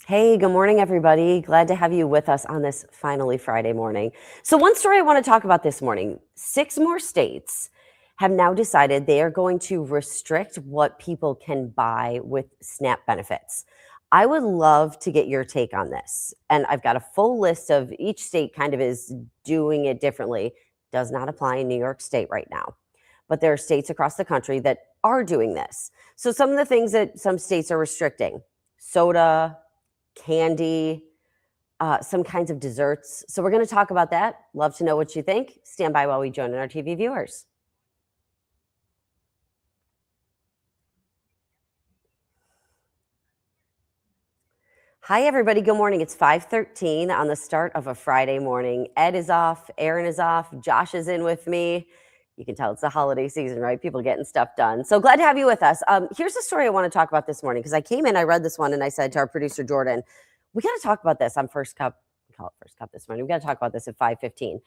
Hey, good morning, everybody. Glad to have you with us on this finally Friday morning. So, one story I want to talk about this morning: 6 more states have now decided they are going to restrict what people can buy with SNAP benefits. I would love to get your take on this. And I've got a full list of each state kind of is doing it differently. Does not apply in New York State right now, but there are states across the country that are doing this. So, some of the things that some states are restricting: soda, candy, some kinds of desserts. So we're going to talk about that. Love to know what you think. Stand by while we join in our TV viewers. Hi, everybody. Good morning. It's 5:13 on the start of a Friday morning. Ed is off. Aaron is off. Josh is in with me. You can tell it's the holiday season, right? People getting stuff done. So glad to have you with us. Here's the story I want to talk about this morning because I came in, I read this one, and I said to our producer, Jordan, we got to talk about this on First Cup. We call it First Cup this morning. We got to talk about this at 5:15.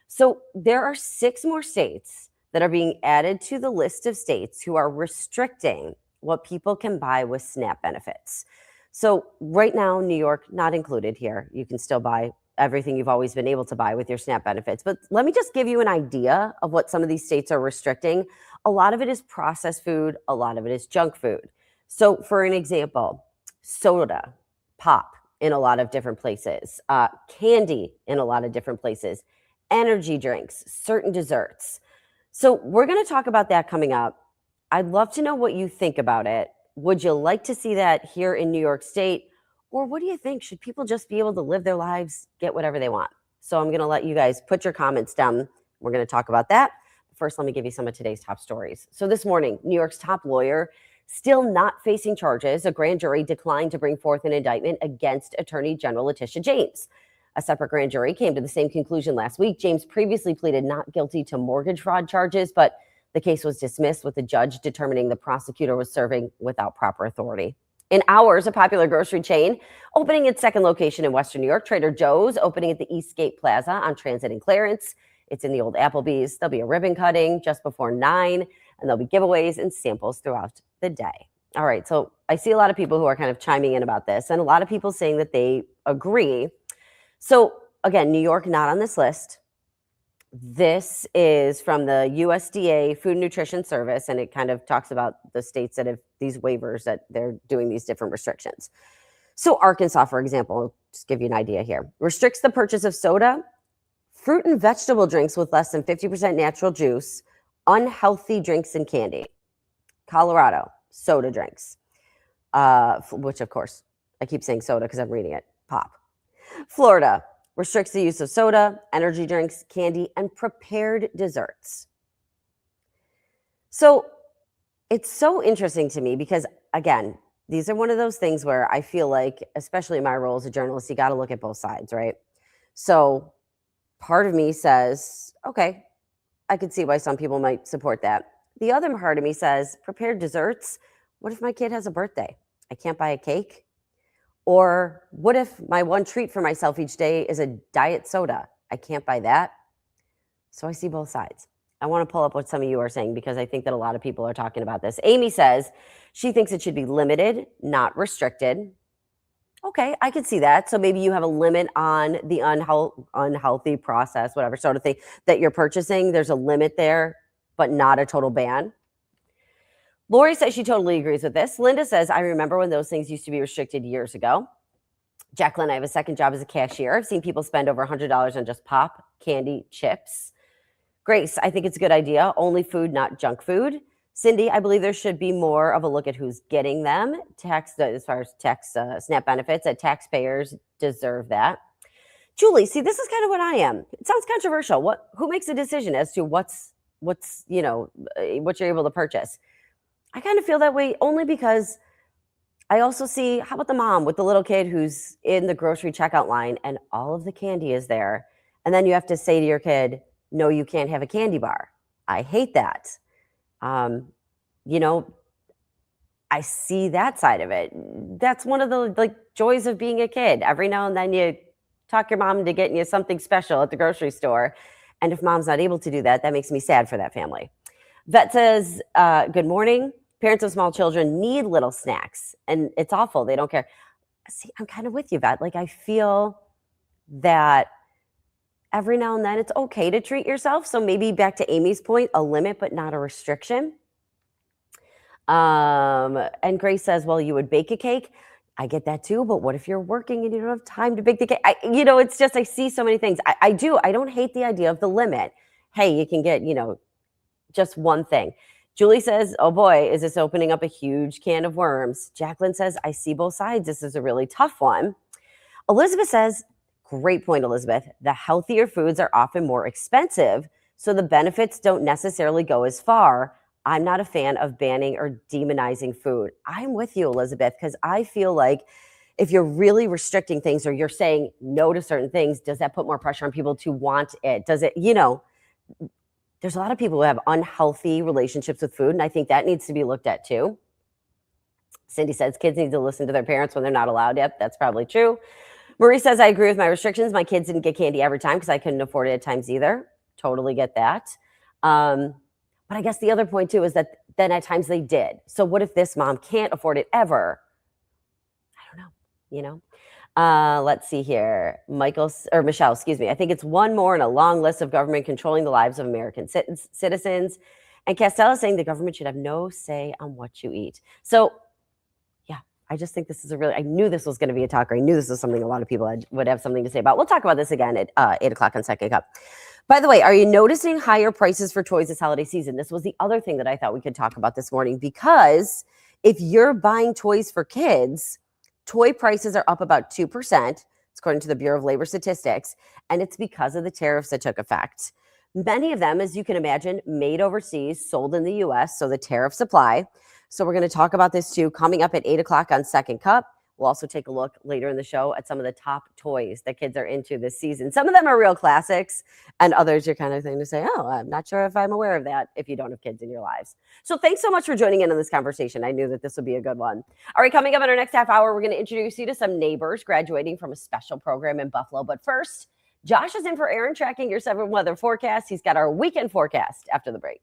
So there are 6 more states that are being added to the list of states who are restricting what people can buy with SNAP benefits. So right now, New York not included here. You can still buy everything you've always been able to buy with your SNAP benefits. But let me just give you an idea of what some of these states are restricting. A lot of it is processed food, a lot of it is junk food. So, for an example, soda, pop in a lot of different places, candy in a lot of different places, energy drinks, certain desserts. So, we're going to talk about that coming up. I'd love to know what you think about it. Would you like to see that here in New York State? Or what do you think? Should people just be able to live their lives, get whatever they want? So I'm going to let you guys put your comments down. We're going to talk about that. First, let me give you some of today's top stories. So this morning, New York's top lawyer still not facing charges. A grand jury declined to bring forth an indictment against Attorney General Letitia James. A separate grand jury came to the same conclusion last week. James previously pleaded not guilty to mortgage fraud charges, but the case was dismissed with the judge determining the prosecutor was serving without proper authority. In hours, a popular grocery chain opening its second location in Western New York, Trader Joe's, opening at the Eastgate Plaza on Transit and Clarence. It's in the old Applebee's. There'll be a ribbon cutting just before 9, and there'll be giveaways and samples throughout the day. All right, so I see a lot of people who are kind of chiming in about this, and a lot of people saying that they agree. So again, New York not on this list. This is from the USDA Food and Nutrition Service, and it kind of talks about the states that have these waivers that they're doing these different restrictions. So Arkansas, for example, just give you an idea here, restricts the purchase of soda, fruit and vegetable drinks with less than 50% natural juice, unhealthy drinks and candy. Colorado, soda drinks, which of course, I keep saying soda because I'm reading it, pop. Florida, restricts the use of soda, energy drinks, candy, and prepared desserts. So it's so interesting to me because, again, these are one of those things where I feel like, especially in my role as a journalist, you got to look at both sides, right? So part of me says, okay, I could see why some people might support that. The other part of me says, prepared desserts. What if my kid has a birthday? I can't buy a cake. Or what if my one treat for myself each day is a diet soda? I can't buy that. So I see both sides. I want to pull up what some of you are saying because I think that a lot of people are talking about this. Amy says she thinks it should be limited, not restricted. Okay, I could see that. So maybe you have a limit on the unhealthy process, whatever sort of thing that you're purchasing. There's a limit there, but not a total ban. Lori says she totally agrees with this. Linda says, I remember when those things used to be restricted years ago. Jacqueline, I have a second job as a cashier. I've seen people spend over $100 on just pop, candy, chips. Grace, I think it's a good idea. Only food, not junk food. Cindy, I believe there should be more of a look at who's getting them. As far as tax SNAP benefits, that taxpayers deserve that. Julie, see, this is kind of what I am. It sounds controversial. Who makes a decision as to what's what you're able to purchase? I kind of feel that way only because I also see, how about the mom with the little kid who's in the grocery checkout line and all of the candy is there. And then you have to say to your kid, no, you can't have a candy bar. I hate that. I see that side of it. That's one of the joys of being a kid. Every now and then you talk your mom into getting you something special at the grocery store. And if mom's not able to do that, that makes me sad for that family. Vet says, good morning. Parents of small children need little snacks, and it's awful. They don't care. See, I'm kind of with you, Vet. Like, I feel that every now and then it's okay to treat yourself. So maybe back to Amy's point, a limit, but not a restriction. And Grace says, well, you would bake a cake. I get that too, but what if you're working and you don't have time to bake the cake? It's just, I see so many things. I don't hate the idea of the limit. Hey, you can get, just one thing. Julie says, oh boy, is this opening up a huge can of worms? Jacqueline says, I see both sides. This is a really tough one. Elizabeth says, great point, Elizabeth. The healthier foods are often more expensive, so the benefits don't necessarily go as far. I'm not a fan of banning or demonizing food. I'm with you, Elizabeth, because I feel like if you're really restricting things or you're saying no to certain things, does that put more pressure on people to want it? Does it, there's a lot of people who have unhealthy relationships with food, and I think that needs to be looked at too. Cindy says kids need to listen to their parents when they're not allowed. Yep, that's probably true. Marie says, I agree with my restrictions. My kids didn't get candy every time because I couldn't afford it at times either. Totally get that. But I guess the other point too is that then at times they did. So what if this mom can't afford it ever? I don't know, let's see here. Michelle, excuse me. I think it's one more in a long list of government controlling the lives of American citizens. And Castella saying the government should have no say on what you eat. So yeah, I just think this is I knew this was going to be a talker. I knew this was something a lot of people would have something to say about. We'll talk about this again at 8 o'clock on Second Cup. By the way, are you noticing higher prices for toys this holiday season? This was the other thing that I thought we could talk about this morning, because if you're buying toys for kids, toy prices are up about 2%, according to the Bureau of Labor Statistics, and it's because of the tariffs that took effect. Many of them, as you can imagine, made overseas, sold in the U.S., so the tariffs apply. So we're going to talk about this too, coming up at 8 o'clock on Second Cup. We'll also take a look later in the show at some of the top toys that kids are into this season. Some of them are real classics, and others you're kind of thing to say, oh, I'm not sure if I'm aware of that if you don't have kids in your lives. So thanks so much for joining in on this conversation. I knew that this would be a good one. All right, coming up in our next half hour, we're going to introduce you to some neighbors graduating from a special program in Buffalo. But first, Josh is in for Aaron tracking your 7 weather forecast. He's got our weekend forecast after the break.